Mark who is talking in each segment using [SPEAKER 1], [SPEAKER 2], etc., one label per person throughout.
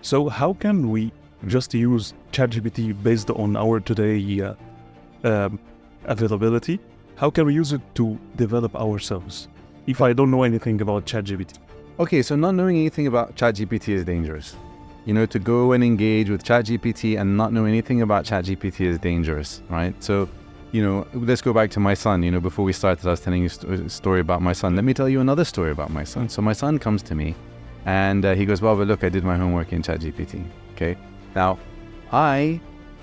[SPEAKER 1] So how can we just use ChatGPT based on our today availability? How can we use it to develop ourselves if I don't know anything about ChatGPT?
[SPEAKER 2] Okay, so not knowing anything about ChatGPT is dangerous. You know, to go and engage with ChatGPT and not know anything about ChatGPT is dangerous, right? So, you know, let's go back to my son. You know, before we started, I was telling you a story about my son. Let me tell you another story about my son. So my son comes to me and he goes, well, but look, I did my homework in ChatGPT, okay? Now,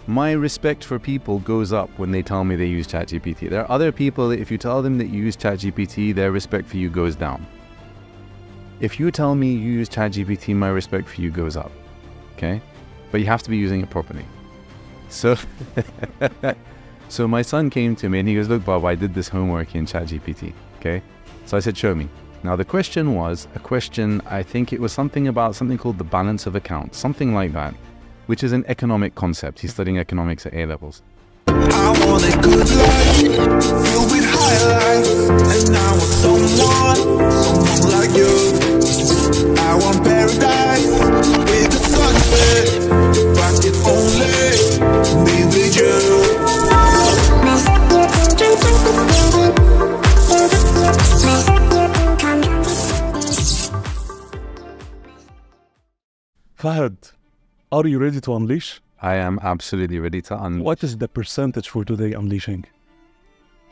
[SPEAKER 2] my respect for people goes up when they tell me they use ChatGPT. There are other people, if you tell them that you use ChatGPT, their respect for you goes down. If you tell me you use ChatGPT, my respect for you goes up, okay? But you have to be using it properly. So, so my son came to me and he goes, look, Bob, I did this homework in ChatGPT, okay? So I said, show me. Now the question was a question, I think it was something called the balance of accounts, something like that, which is an economic concept. He's studying economics at A-levels.
[SPEAKER 3] I want a good life, filled with highlights, and I want someone like you. I want paradise with the sunset, if I could only be with you.
[SPEAKER 1] Fahed, are you ready to unleash?
[SPEAKER 2] I am absolutely ready to unleash.
[SPEAKER 1] What is the percentage for today unleashing?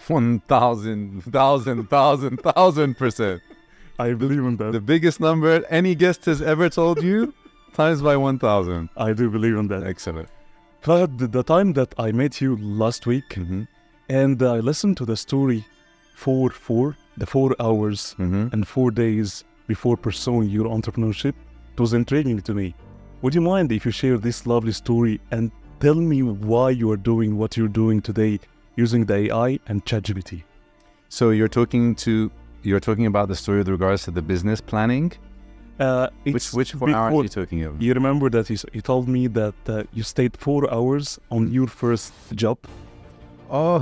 [SPEAKER 2] 1,000%.
[SPEAKER 1] I believe in that.
[SPEAKER 2] The biggest number any guest has ever told you, times by 1,000.
[SPEAKER 1] I do believe in that.
[SPEAKER 2] Excellent.
[SPEAKER 1] Fahed, the time that I met you last week, and I listened to the story for the 4 hours and 4 days before pursuing your entrepreneurship, it was intriguing to me. Would you mind if you share this lovely story and tell me why you are doing what you're doing today using the AI and ChatGPT?
[SPEAKER 2] So you're talking about the story with regards to the business planning? Which 4 hours are you talking about?
[SPEAKER 1] You remember that you told me that you stayed 4 hours on your first job?
[SPEAKER 2] Oh,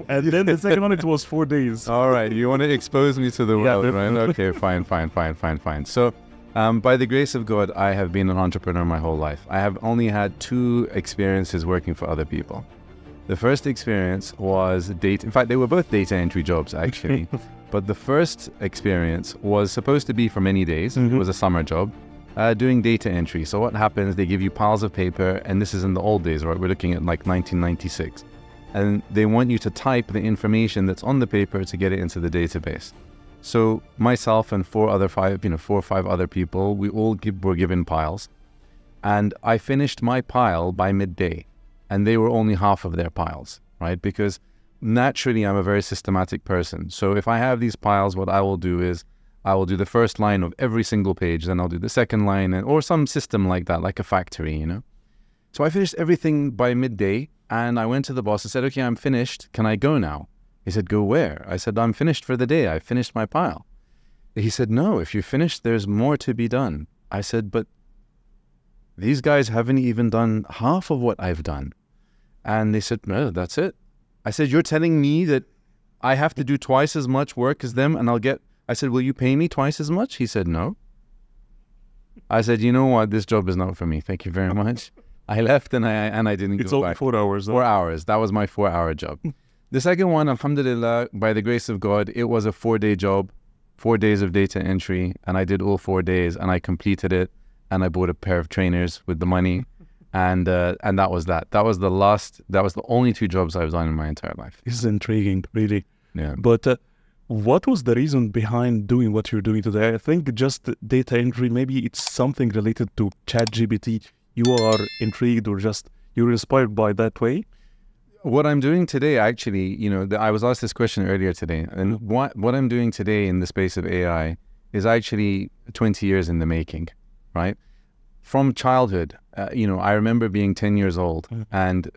[SPEAKER 1] and then the second one, it was 4 days.
[SPEAKER 2] All right, you want to expose me to the world, right? Okay, fine. So, by the grace of God, I have been an entrepreneur my whole life. I have only had 2 experiences working for other people. The first experience was in fact, they were both data entry jobs, actually. But the first experience was supposed to be for many days. It was a summer job, doing data entry. So what happens, they give you piles of paper, and this is in the old days, right? We're looking at like 1996. And they want you to type the information that's on the paper to get it into the database. So myself and 4 or 5 other people, we all were given piles. And I finished my pile by midday, and they were only half of their piles, right? Because naturally, I'm a very systematic person. So if I have these piles, what I will do is I will do the first line of every single page, then I'll do the second line, or some system like that, like a factory, you know? So I finished everything by midday, and I went to the boss and said, okay, I'm finished. Can I go now? He said, go where? I said, I'm finished for the day. I finished my pile. He said, no, if you're finished, there's more to be done. I said, but these guys haven't even done half of what I've done. And they said, no, that's it. I said, you're telling me that I have to do twice as much work as them and I said, will you pay me twice as much? He said, no. I said, you know what? This job is not for me. Thank you very much. I left and I didn't go back.
[SPEAKER 1] It's only 4 hours.
[SPEAKER 2] 4 hours. That was my 4-hour job. The second one, alhamdulillah, by the grace of God, it was a 4-day job, 4 days of data entry, and I did all 4 days, and I completed it, and I bought a pair of trainers with the money, and that was that. That was the only 2 jobs I've done in my entire life.
[SPEAKER 1] This is intriguing, really.
[SPEAKER 2] Yeah.
[SPEAKER 1] But what was the reason behind doing what you're doing today? I think just data entry, maybe it's something related to ChatGPT. You are intrigued or just you're inspired by that way?
[SPEAKER 2] What I'm doing today, actually, you know, I was asked this question earlier today, and what I'm doing today in the space of AI is actually 20 years in the making, right? From childhood, you know, I remember being 10 years old and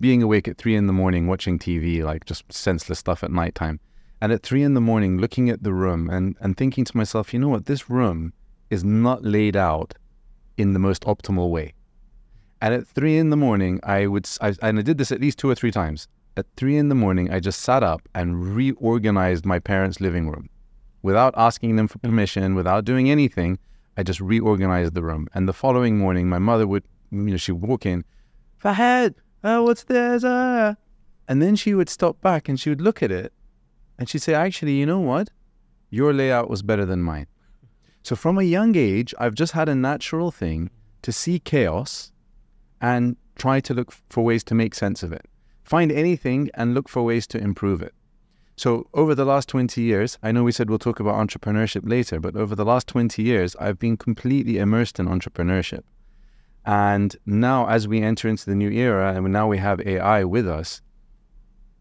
[SPEAKER 2] being awake at 3 in the morning watching TV, like just senseless stuff at nighttime. And at 3 in the morning, looking at the room and thinking to myself, you know what, this room is not laid out in the most optimal way. And at 3 in the morning, and I did this at least 2 or 3 times. At 3 in the morning, I just sat up and reorganized my parents' living room. Without asking them for permission, without doing anything, I just reorganized the room. And the following morning, my mother would, she'd walk in, Fahed, what's this? And then she would stop back and she would look at it and she'd say, actually, you know what? Your layout was better than mine. So from a young age, I've just had a natural thing to see chaos and try to look for ways to make sense of it. Find anything and look for ways to improve it. So over the last 20 years, I know we said we'll talk about entrepreneurship later, but over the last 20 years, I've been completely immersed in entrepreneurship. And now as we enter into the new era, and now we have AI with us,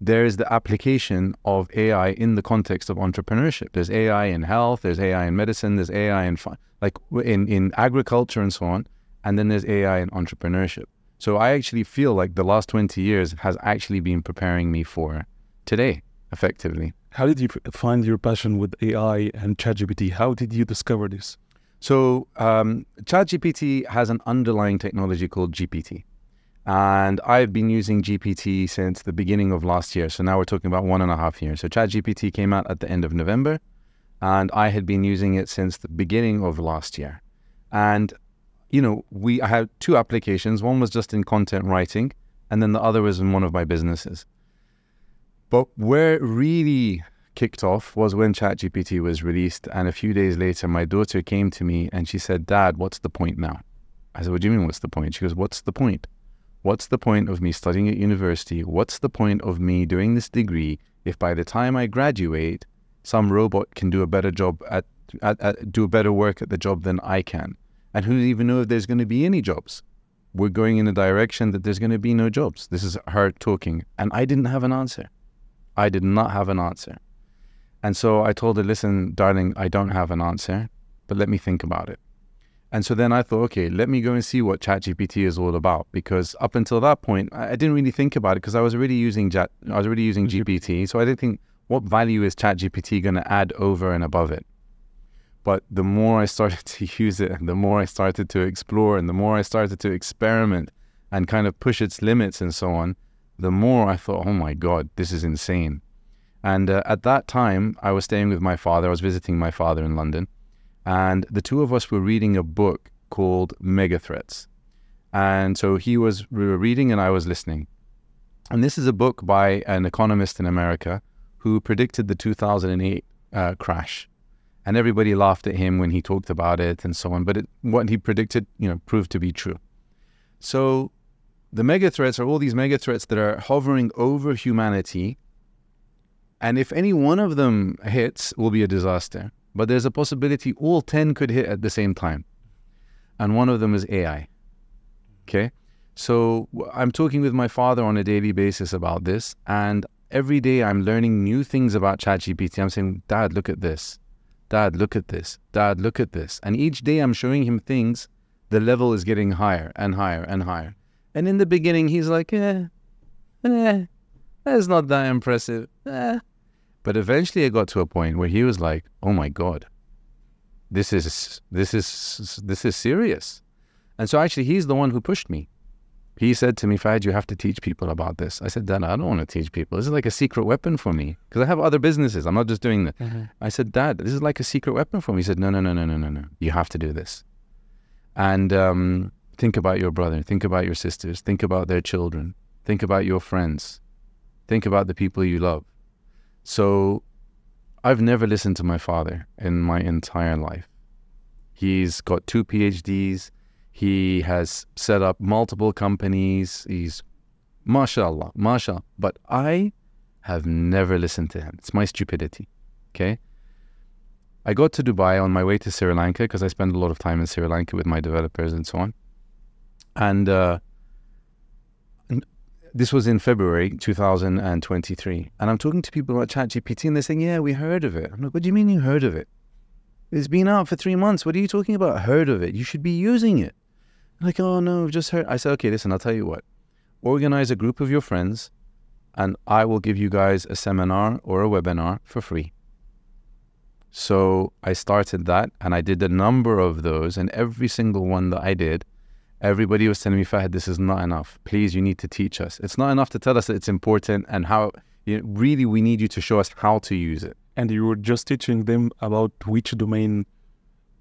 [SPEAKER 2] there is the application of AI in the context of entrepreneurship. There's AI in health, there's AI in medicine, there's AI in agriculture and so on, and then there's AI in entrepreneurship. So I actually feel like the last 20 years has actually been preparing me for today, effectively.
[SPEAKER 1] How did you find your passion with AI and ChatGPT? How did you discover this?
[SPEAKER 2] So ChatGPT has an underlying technology called GPT. And I've been using GPT since the beginning of last year. So now we're talking about 1.5 years. So ChatGPT came out at the end of November, and I had been using it since the beginning of last year. And, I had 2 applications. One was just in content writing, and then the other was in one of my businesses. But where it really kicked off was when ChatGPT was released. And a few days later, my daughter came to me and she said, Dad, what's the point now? I said, what do you mean, what's the point? She goes, what's the point? What's the point of me studying at university? What's the point of me doing this degree if by the time I graduate, some robot can do a better job do better work at the job than I can? And who even know if there's going to be any jobs? We're going in a direction that there's going to be no jobs. This is her talking. And I didn't have an answer. I did not have an answer. And so I told her, listen, darling, I don't have an answer, but let me think about it. And so then I thought, okay, let me go and see what ChatGPT is all about, because up until that point, I didn't really think about it because I was already using GPT. So I didn't think, what value is ChatGPT going to add over and above it? But the more I started to use it, and the more I started to explore, and the more I started to experiment and kind of push its limits and so on, the more I thought, oh my God, this is insane. And at that time, I was staying with my father. I was visiting my father in London. And the 2 of us were reading a book called Mega Threats. And so we were reading and I was listening. And this is a book by an economist in America who predicted the 2008 crash. And everybody laughed at him when he talked about it and so on. But what he predicted, proved to be true. So the mega threats are all these mega threats that are hovering over humanity. And if any one of them hits, it will be a disaster. But there's a possibility all 10 could hit at the same time. And one of them is AI. Okay? So I'm talking with my father on a daily basis about this. And every day I'm learning new things about ChatGPT. I'm saying, Dad, look at this. Dad, look at this. Dad, look at this. And each day I'm showing him things. The level is getting higher and higher and higher. And in the beginning, he's like, that's not that impressive. But eventually I got to a point where he was like, oh my God, this is serious. And so actually he's the one who pushed me. He said to me, Fahed, you have to teach people about this. I said, Dad, I don't want to teach people. This is like a secret weapon for me because I have other businesses. I'm not just doing that. I said, Dad, this is like a secret weapon for me. He said, no. You have to do this. And think about your brother. Think about your sisters. Think about their children. Think about your friends. Think about the people you love. So I've never listened to my father in my entire life. He's got 2 PhDs. He has set up multiple companies. He's, mashallah. But I have never listened to him. It's my stupidity, okay? I got to Dubai on my way to Sri Lanka because I spend a lot of time in Sri Lanka with my developers and so on. And this was in February 2023. And I'm talking to people about ChatGPT and they're saying, yeah, we heard of it. I'm like, what do you mean you heard of it? It's been out for 3 months. What are you talking about? Heard of it? You should be using it. I'm like, oh no, I've just heard. I said, okay, listen, I'll tell you what. Organize a group of your friends and I will give you guys a seminar or a webinar for free. So I started that and I did a number of those, and every single one that I did, everybody was telling me, Fahed, this is not enough. Please, you need to teach us. It's not enough to tell us that it's important and how, really we need you to show us how to use it.
[SPEAKER 1] And you were just teaching them about which domain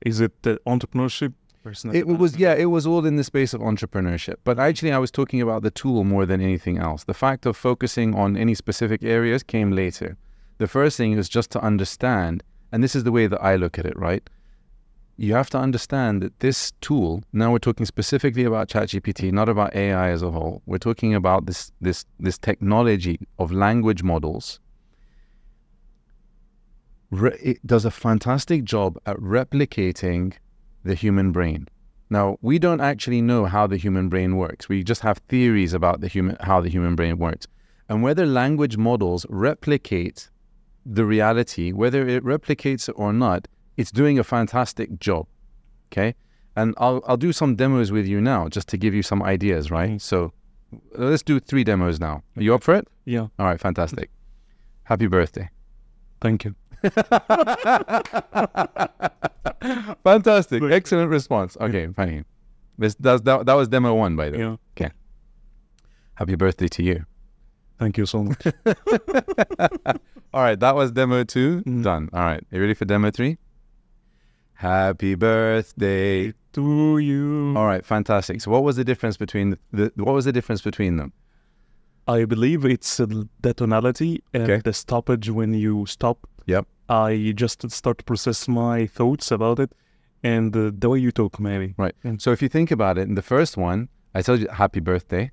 [SPEAKER 1] Is it entrepreneurship? Personal
[SPEAKER 2] It was, yeah, it was all in the space of entrepreneurship. But actually, I was talking about the tool more than anything else. The fact of focusing on any specific areas came later. The first thing is just to understand, and this is the way that I look at it, right? You have to understand that this tool, now we're talking specifically about ChatGPT, not about AI as a whole. We're talking about this technology of language models. It does a fantastic job at replicating the human brain. Now, we don't actually know how the human brain works. We just have theories about how the human brain works. And whether language models replicate the reality, whether it replicates it or not, it's doing a fantastic job, okay? And I'll do some demos with you now, just to give you some ideas, right? So let's do 3 demos now. Are you up for it?
[SPEAKER 1] Yeah.
[SPEAKER 2] All right, fantastic. Happy birthday.
[SPEAKER 1] Thank you.
[SPEAKER 2] Fantastic. Excellent response. Okay, funny. That was demo 1, by the way.
[SPEAKER 1] Yeah.
[SPEAKER 2] Okay. Happy birthday to you.
[SPEAKER 1] Thank you so much.
[SPEAKER 2] All right, that was demo 2. Done. All right, you ready for demo 3? Happy birthday
[SPEAKER 1] To you.
[SPEAKER 2] All right, fantastic. So what was the difference between them?
[SPEAKER 1] I believe it's the tonality and the stoppage when you stop.
[SPEAKER 2] Yep.
[SPEAKER 1] I just start to process my thoughts about it and the way you talk, maybe.
[SPEAKER 2] Right. So if you think about it, in the first one, I told you happy birthday.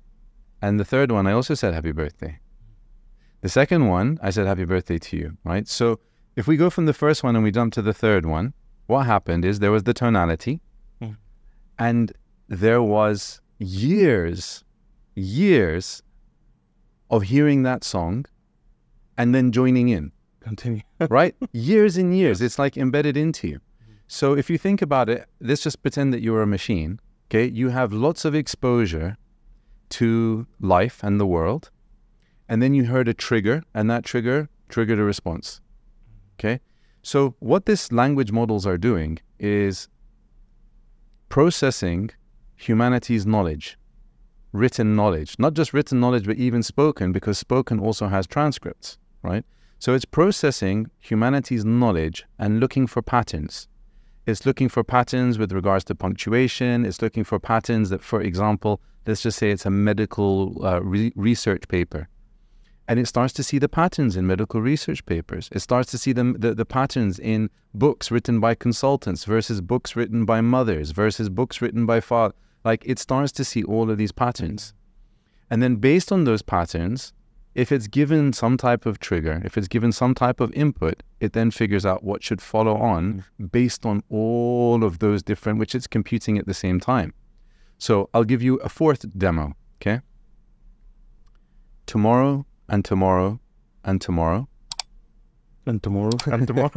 [SPEAKER 2] And the third one, I also said happy birthday. The second one, I said happy birthday to you, right? So if we go from the first one and we jump to the third one, what happened is there was the tonality and there was years of hearing that song and then joining in.
[SPEAKER 1] Continue.
[SPEAKER 2] Right? Years and years. It's like embedded into you. So if you think about it, let's just pretend that you're a machine, okay? You have lots of exposure to life and the world, and then you heard a trigger, and that trigger triggered a response, okay? So what this language models are doing is processing humanity's knowledge, written knowledge, not just written knowledge, but even spoken, because spoken also has transcripts, right? So it's processing humanity's knowledge and looking for patterns. It's looking for patterns with regards to punctuation. It's looking for patterns that, for example, let's just say it's a medical research paper. And it starts to see the patterns in medical research papers. It starts to see the patterns in books written by consultants versus books written by mothers versus books written by fathers. Like, it starts to see all of these patterns. And then based on those patterns, if it's given some type of trigger, if it's given some type of input, it then figures out what should follow on based on all of those different, which it's computing at the same time. So I'll give you a 4th demo, okay? Tomorrow and tomorrow and tomorrow.
[SPEAKER 1] And tomorrow and tomorrow.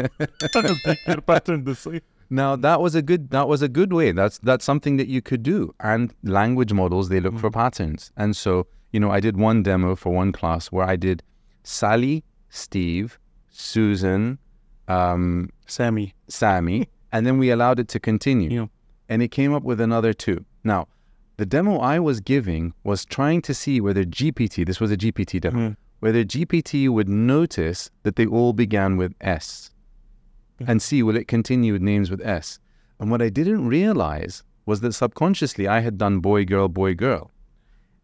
[SPEAKER 1] Your pattern the same.
[SPEAKER 2] Now that was a good way. That's something that you could do. And language models, they look for patterns. And so, you know, I did one demo for one class where I did Sally, Steve, Susan,
[SPEAKER 1] Sammy,
[SPEAKER 2] and then we allowed it to continue.
[SPEAKER 1] Yeah.
[SPEAKER 2] And it came up with another 2. Now, the demo I was giving was trying to see whether GPT, this was a GPT demo, whether GPT would notice that they all began with S and see, will it continue with names with S? And what I didn't realize was that subconsciously I had done boy, girl,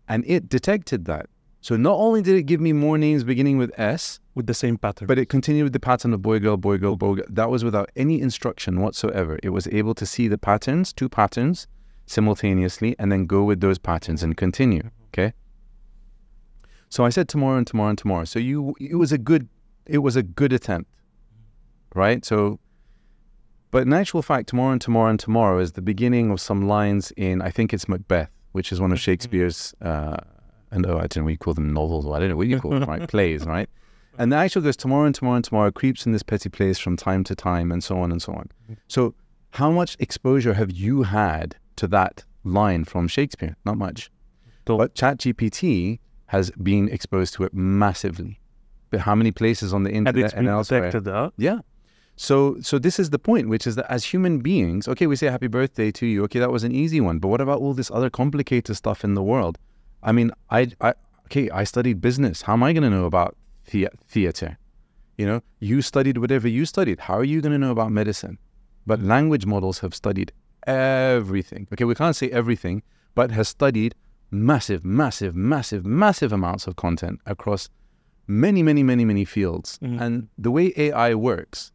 [SPEAKER 2] and it detected that. So not only did it give me more names beginning with S,
[SPEAKER 1] with the same pattern,
[SPEAKER 2] but it continued with the pattern of boy, girl, boy, girl, boy, girl. That was without any instruction whatsoever. It was able to see the patterns, 2 patterns, simultaneously, and then go with those patterns and continue, okay? So I said tomorrow and tomorrow and tomorrow. So it was a good attempt, right? So, but in actual fact, tomorrow and tomorrow and tomorrow is the beginning of some lines in, I think it's Macbeth, which is one of Shakespeare's, I don't know what you call them, novels, or I don't know what you call them, right? Plays, right? And the actual goes tomorrow and tomorrow and tomorrow, creeps in this petty place from time to time, and so on and so on. So how much exposure have you had to that line from Shakespeare? Not much. But ChatGPT has been exposed to it massively. But how many places on the internet and elsewhere? Yeah. So this is the point, which is that as human beings, okay, we say happy birthday to you. Okay, that was an easy one. But what about all this other complicated stuff in the world? I mean, I studied business. How am I going to know about theater? You know, you studied whatever you studied. How are you going to know about medicine? But language models have studied everything. Okay, we can't say everything, but has studied massive amounts of content across many fields. And the way AI works,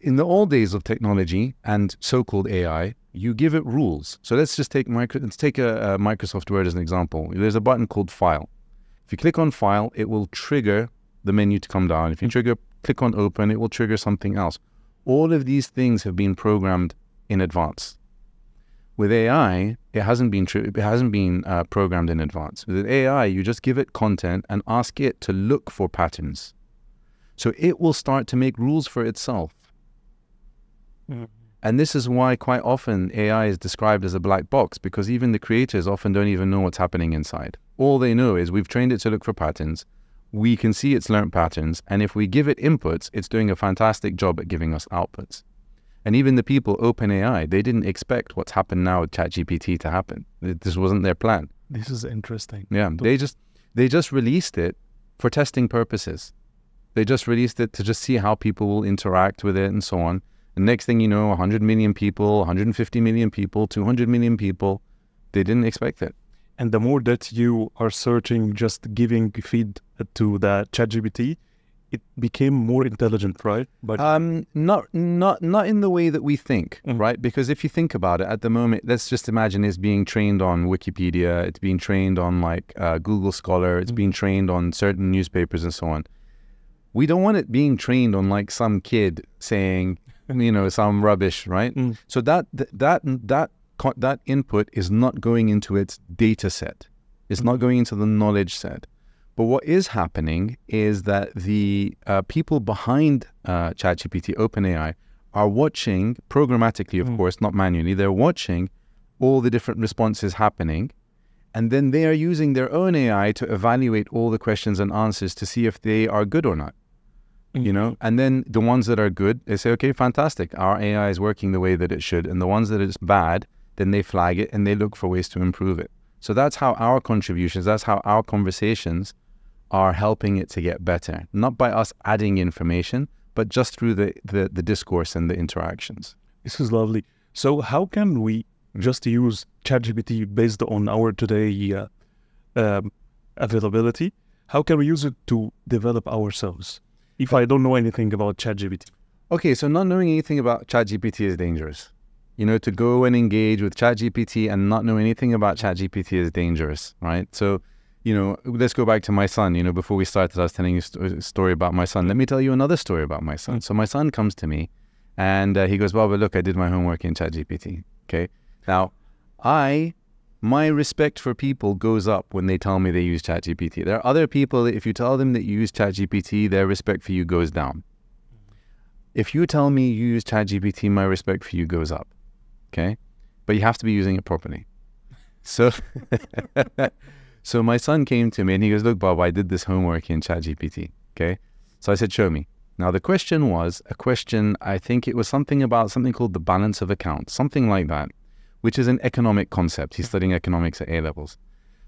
[SPEAKER 2] in the old days of technology and so-called AI, you give it rules. So let's just take a Microsoft Word as an example. There's a button called File. If you click on File, it will trigger the menu to come down. If you click on Open, it will trigger something else. All of these things have been programmed in advance. With AI, it hasn't been programmed in advance. With AI, you just give it content and ask it to look for patterns. So it will start to make rules for itself. And this is why quite often AI is described as a black box, because even the creators often don't even know what's happening inside. All they know is we've trained it to look for patterns. We can see it's learned patterns. And if we give it inputs, it's doing a fantastic job at giving us outputs. And even the people, OpenAI, they didn't expect what's happened now with ChatGPT to happen. This wasn't their plan.
[SPEAKER 1] This is interesting.
[SPEAKER 2] Yeah, they just released it for testing purposes. They just released it to just see how people will interact with it and so on. The next thing you know, 100 million people, 150 million people, 200 million people, they didn't expect it.
[SPEAKER 1] And the more that you are searching, just giving feed to the ChatGPT, it became more intelligent, right? But
[SPEAKER 2] not in the way that we think, right? Because if you think about it, at the moment, let's just imagine it's being trained on Wikipedia, it's being trained on like Google Scholar, it's being trained on certain newspapers and so on. We don't want it being trained on like some kid saying, you know, some rubbish, right? So that input is not going into its data set. It's not going into the knowledge set. But what is happening is that the people behind ChatGPT, OpenAI, are watching programmatically, of course, not manually. They're watching all the different responses happening. And then they are using their own AI to evaluate all the questions and answers to see if they are good or not. You know, and then the ones that are good, they say, okay, fantastic. Our AI is working the way that it should. And the ones that is bad, then they flag it and they look for ways to improve it. So that's how our contributions, that's how our conversations are helping it to get better. Not by us adding information, but just through the discourse and the interactions.
[SPEAKER 1] This is lovely. So how can we just use ChatGPT based on our today availability? How can we use it to develop ourselves? If I don't know anything about ChatGPT.
[SPEAKER 2] Okay, so not knowing anything about ChatGPT is dangerous. You know, to go and engage with ChatGPT and not know anything about ChatGPT is dangerous, right? So, you know, let's go back to my son. You know, before we started, I was telling you a story about my son. Let me tell you another story about my son. So my son comes to me and he goes, Baba, look, I did my homework in ChatGPT. Okay. Now, my respect for people goes up when they tell me they use ChatGPT. There are other people that if you tell them that you use ChatGPT, their respect for you goes down. If you tell me you use ChatGPT, my respect for you goes up. Okay? But you have to be using it properly. So, so my son came to me and he goes, look, Bob, I did this homework in ChatGPT. Okay? So I said, show me. Now, the question was a question, I think it was something called the balance of accounts, something like that, which is an economic concept. He's studying economics at A-levels.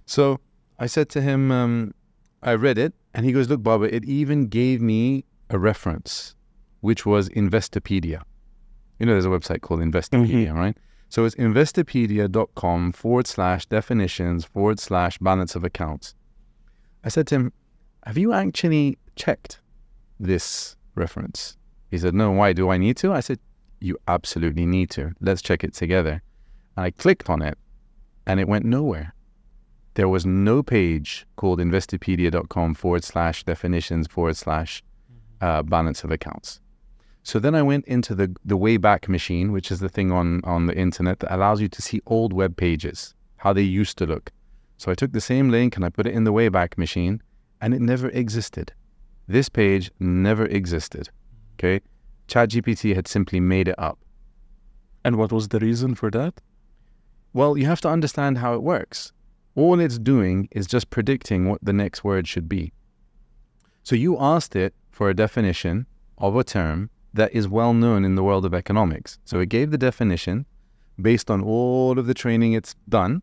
[SPEAKER 2] So I said to him, I read it, and he goes, look, Baba, it even gave me a reference, which was Investopedia. You know, there's a website called Investopedia, right? So it's investopedia.com/definitions/balance of accounts. I said to him, have you actually checked this reference? He said, no, why do I need to? I said, you absolutely need to. Let's check it together. I clicked on it and it went nowhere. There was no page called investopedia.com/definitions/balance of accounts. So then I went into the Wayback Machine, which is the thing on the internet that allows you to see old web pages, how they used to look. So I took the same link and I put it in the Wayback Machine and it never existed. This page never existed. Okay. ChatGPT had simply made it up.
[SPEAKER 1] And what was the reason for that?
[SPEAKER 2] Well, you have to understand how it works. All it's doing is just predicting what the next word should be. So you asked it for a definition of a term that is well known in the world of economics. So it gave the definition based on all of the training it's done,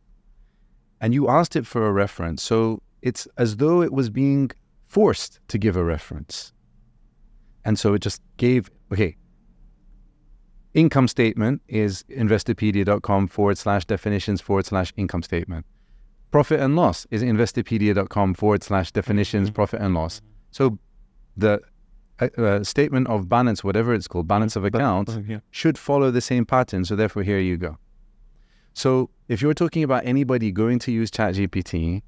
[SPEAKER 2] and you asked it for a reference. So it's as though it was being forced to give a reference. And so it just gave, okay, Income statement is investopedia.com/definitions/income statement. Profit and loss is investopedia.com/definitions profit and loss. So the statement of balance, whatever it's called, balance of accounts, should follow the same pattern. So therefore, here you go. So if you're talking about anybody going to use ChatGPT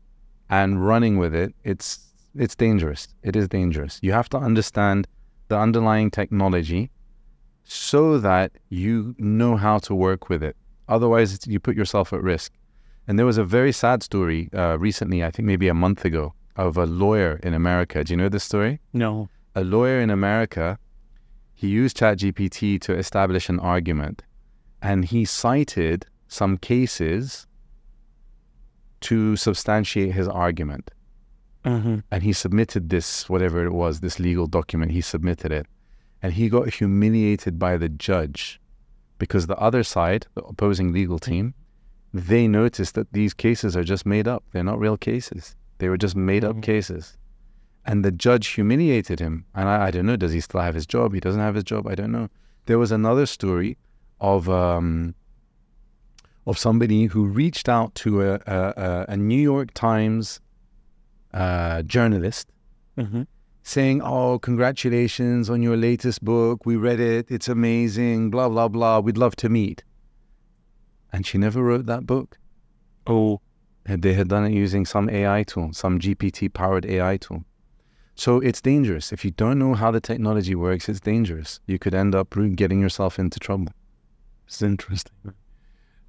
[SPEAKER 2] and running with it, it's dangerous. It is dangerous. You have to understand the underlying technology so that you know how to work with it. Otherwise, you put yourself at risk. And there was a very sad story recently, I think maybe a month ago, of a lawyer in America. Do you know this story?
[SPEAKER 1] No.
[SPEAKER 2] A lawyer in America, he used ChatGPT to establish an argument, and he cited some cases to substantiate his argument. And he submitted this, whatever it was, this legal document, he submitted it. And he got humiliated by the judge because the other side, the opposing legal team, they noticed that these cases are just made up. They're not real cases. They were just made up cases. And the judge humiliated him. And I don't know, does he still have his job? He doesn't have his job. I don't know. There was another story of somebody who reached out to a New York Times journalist saying, oh, congratulations on your latest book. We read it. It's amazing. Blah, blah, blah. We'd love to meet. And she never wrote that book.
[SPEAKER 1] Oh.
[SPEAKER 2] And they had done it using some AI tool, some GPT-powered AI tool. So it's dangerous. If you don't know how the technology works, it's dangerous. You could end up getting yourself into trouble.
[SPEAKER 1] It's interesting.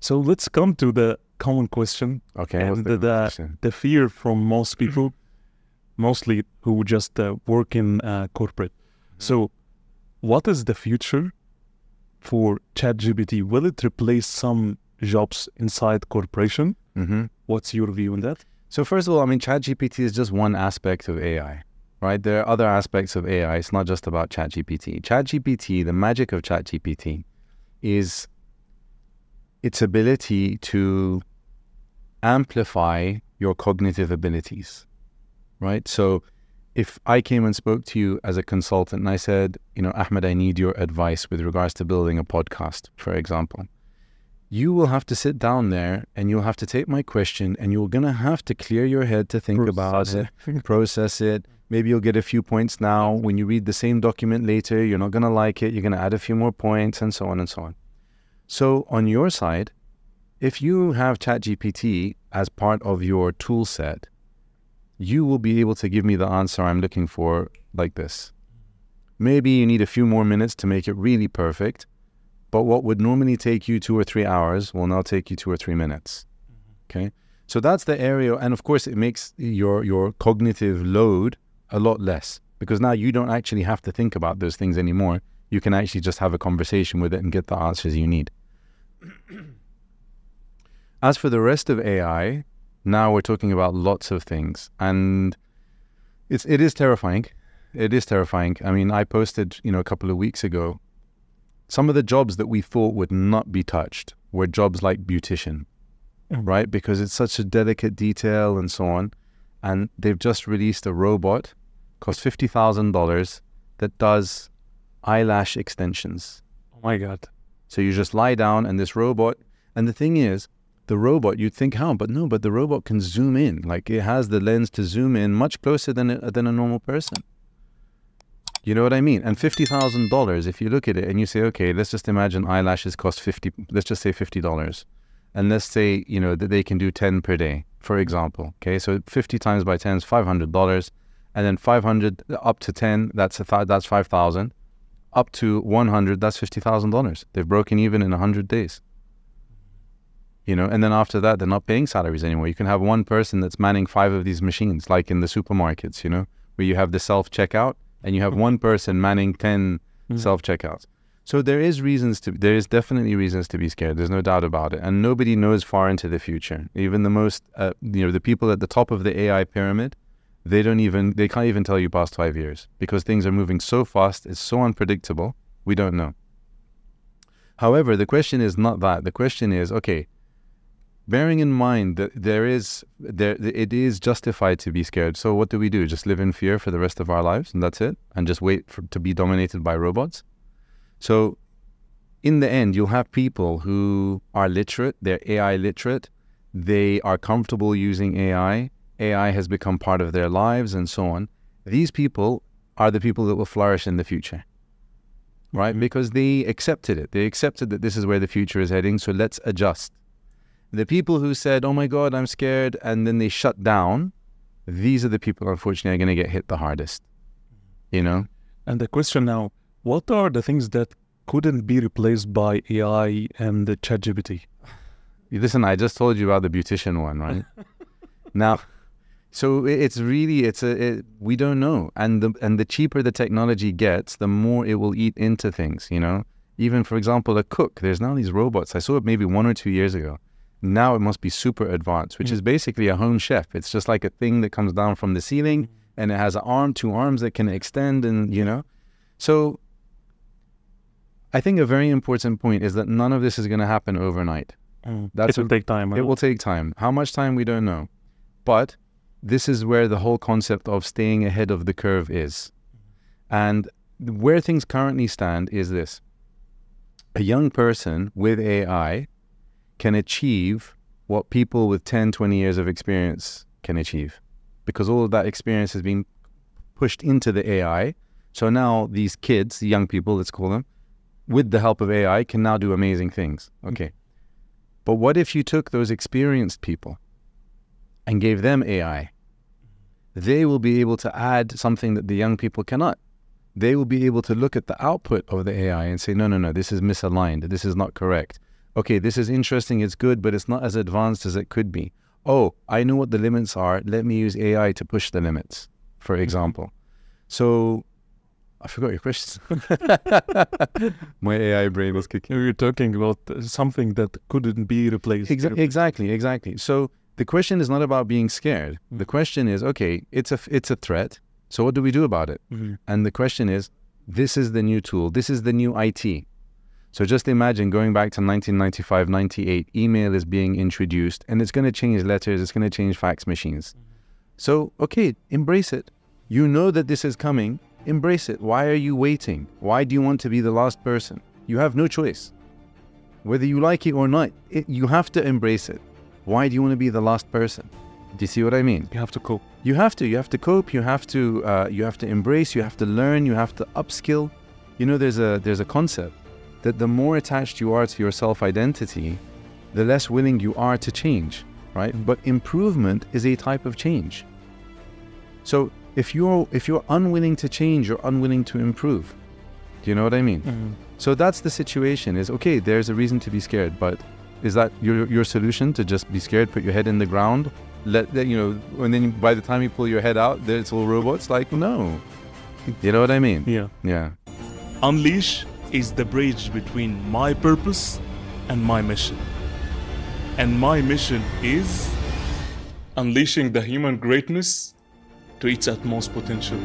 [SPEAKER 1] So let's come to the common question.
[SPEAKER 2] Okay.
[SPEAKER 1] And the fear from most people, mostly who just work in corporate. So what is the future for ChatGPT? Will it replace some jobs inside corporation? What's your view on that?
[SPEAKER 2] So first of all, I mean, ChatGPT is just one aspect of AI, right? There are other aspects of AI. It's not just about ChatGPT. ChatGPT, the magic of ChatGPT is its ability to amplify your cognitive abilities, right? So if I came and spoke to you as a consultant and I said, you know, Ahmed, I need your advice with regards to building a podcast, for example, you will have to sit down there and you'll have to take my question and you're going to have to clear your head to think about it, process it. Maybe you'll get a few points now. When you read the same document later, you're not going to like it. You're going to add a few more points and so on and so on. So on your side, if you have ChatGPT as part of your tool set, you will be able to give me the answer I'm looking for like this. Maybe you need a few more minutes to make it really perfect, but what would normally take you 2 or 3 hours will now take you 2 or 3 minutes. Okay? So that's the area, and of course it makes your cognitive load a lot less, because now you don't actually have to think about those things anymore. You can actually just have a conversation with it and get the answers you need. As for the rest of AI, now we're talking about lots of things, and it is terrifying. It is terrifying. I mean, I posted, you know, a couple of weeks ago, some of the jobs that we thought would not be touched were jobs like beautician, right? Because it's such a delicate detail and so on. And they've just released a robot, cost $50,000, that does eyelash extensions.
[SPEAKER 1] Oh my God.
[SPEAKER 2] So you just lie down and this robot, and the thing is, the robot, you'd think how, but no, but the robot can zoom in. Like it has the lens to zoom in much closer than a normal person. You know what I mean? And $50,000, if you look at it and you say, okay, let's just imagine eyelashes cost let's just say $50. And let's say, you know, that they can do 10 per day, for example. Okay, so 50 times by 10 is $500. And then 500 up to 10, that's 5,000. Up to 100, that's $50,000. They've broken even in 100 days. You know, and then after that, they're not paying salaries anymore. You can have one person that's manning 5 of these machines, like in the supermarkets, you know, where you have the self-checkout and you have one person manning 10 self-checkouts. So there is definitely reasons to be scared. There's no doubt about it. And nobody knows far into the future. Even the most, you know, the people at the top of the AI pyramid, they can't even tell you past 5 years, because things are moving so fast. It's so unpredictable. We don't know. However, the question is not that. The question is, okay, bearing in mind that it is justified to be scared. So what do? Just live in fear for the rest of our lives and that's it? And just wait to be dominated by robots? So in the end, you'll have people who are literate, they're AI literate, they are comfortable using AI, AI has become part of their lives and so on. These people are the people that will flourish in the future, right? Because they accepted it. They accepted that this is where the future is heading, so let's adjust. The people who said, oh my God, I'm scared, and then they shut down, these are the people, unfortunately, are going to get hit the hardest, you know?
[SPEAKER 1] And the question now, what are the things that couldn't be replaced by AI and the ChatGPT?
[SPEAKER 2] Listen, I just told you about the beautician one, right? Now, so it's really, we don't know. And the cheaper the technology gets, the more it will eat into things, you know? Even, for example, a cook, there's now these robots. I saw it maybe 1 or 2 years ago. Now it must be super advanced, which is basically a home chef. It's just like a thing that comes down from the ceiling and it has an arm, 2 arms that can extend and, you know. So I think a very important point is that none of this is going to happen overnight.
[SPEAKER 1] It will take time.
[SPEAKER 2] It will take time. How much time, we don't know. But this is where the whole concept of staying ahead of the curve is. And where things currently stand is this. A young person with AI can achieve what people with 10, 20 years of experience can achieve. Because all of that experience has been pushed into the AI. So now these kids, the young people, let's call them, with the help of AI, can now do amazing things. Okay. But what if you took those experienced people and gave them AI? They will be able to add something that the young people cannot. They will be able to look at the output of the AI and say, no, no, no, this is misaligned. This is not correct. Okay, this is interesting, it's good, but it's not as advanced as it could be. Oh, I know what the limits are. Let me use AI to push the limits, for example. So, I forgot your question. My AI brain was kicking.
[SPEAKER 1] You're talking about something that couldn't be replaced.
[SPEAKER 2] Exactly. So the question is not about being scared. The question is, okay, it's a threat. So what do we do about it? And the question is, this is the new tool. This is the new IT. So just imagine going back to 1995, 98, email is being introduced and it's going to change letters. It's going to change fax machines. So, okay, embrace it. You know that this is coming. Embrace it. Why are you waiting? Why do you want to be the last person? You have no choice. Whether you like it or not, you have to embrace it. Why do you want to be the last person? Do you see what I mean?
[SPEAKER 1] You have to cope.
[SPEAKER 2] You have to cope. You have to embrace. You have to learn. You have to upskill. You know, there's a concept that the more attached you are to your self-identity, the less willing you are to change, right? But improvement is a type of change. So if you're unwilling to change, you're unwilling to improve. Do you know what I mean? So that's the situation. Is okay, there's a reason to be scared, but is that your solution, to just be scared, put your head in the ground, let that, you know, and then by the time you pull your head out, it's all robots? Like, no. You know what I mean? Yeah.
[SPEAKER 4] Unleash is the bridge between my purpose and my mission. And my mission is unleashing the human greatness to its utmost potential.